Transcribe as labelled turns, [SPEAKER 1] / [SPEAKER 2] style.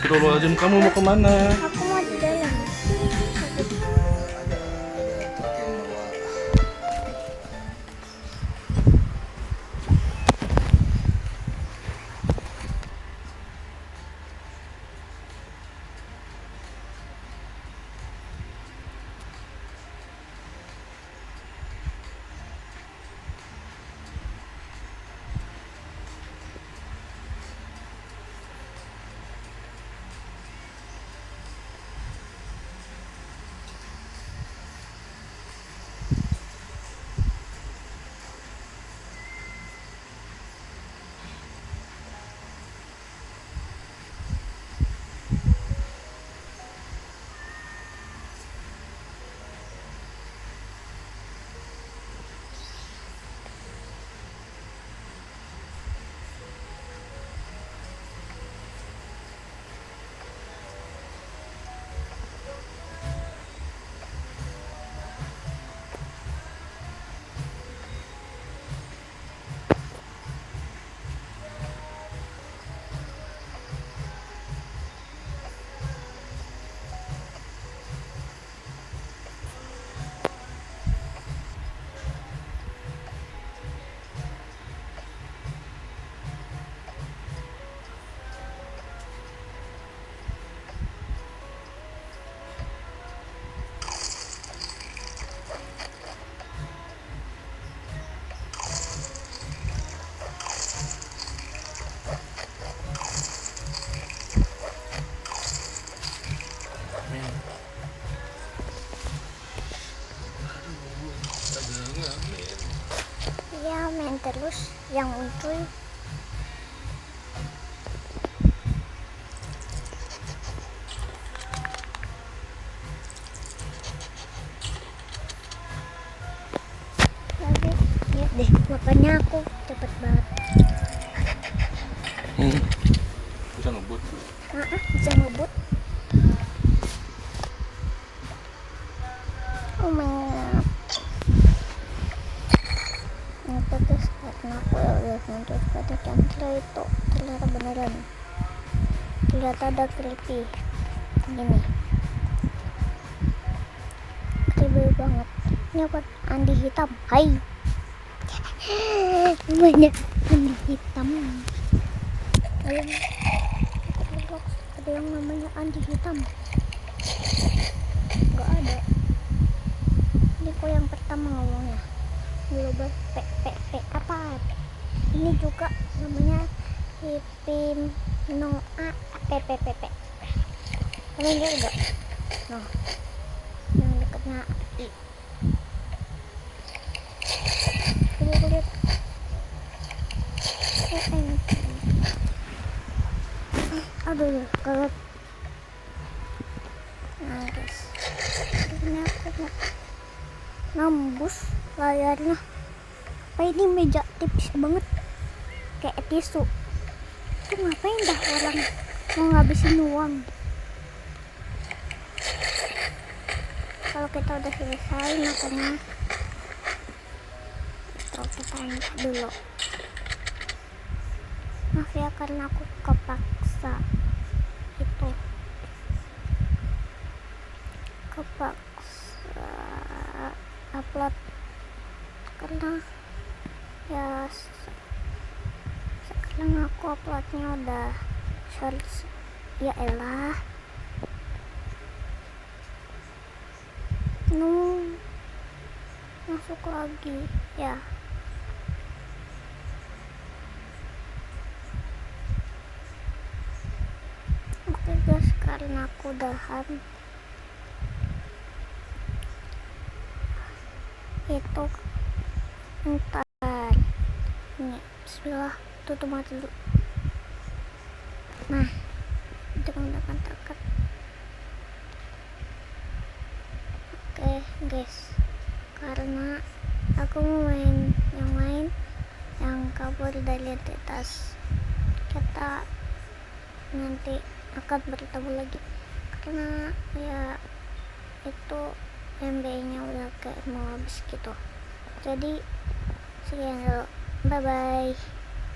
[SPEAKER 1] Astagfirullahaladzim, kamu mau kemana?
[SPEAKER 2] Aku mau di dalam. Ya main terus yang uncuy. Tapi lihat deh makannya aku cepet banget.
[SPEAKER 1] Bisa ngebut.
[SPEAKER 2] Bisa ngebut. Oh my god. Itu guys karena aku udah nonton pada channel itu ternyata beneran. Ternyata ada creepy. Gini. Creepy banget. Ini apa? Andi hitam. Hai. Namanya Andi hitam. Ada yang namanya Andi hitam. Gak ada. Ini kok yang pertama ngomongnya. Global P apa? Ini juga namanya Hipim no A P. Kalian lihat enggak? Nah, yang dekatnya I. Lihat. Aduh, kalau nah guys, ini aku mau nembus layarnya. Apa ini meja tipis banget kayak tisu. Itu ngapain dah orang mau ngabisin uang? Kalau kita udah selesai makannya, kita angkat dulu. Maaf ya karena aku kepaksa upload karena ya sekarang aku uploadnya udah shorts. Ya elah, masuk lagi ya. Oke guys, karena aku udahan itu ntar ini bismillah, tutup mata dulu. Nah, itu menggunakan takat. Oke guys, karena aku mau main yang lain yang kabur dari identitas, kita nanti akan bertemu lagi karena ya itu MB nya udah kayak mau habis gitu. Jadi sekian dulu, bye bye.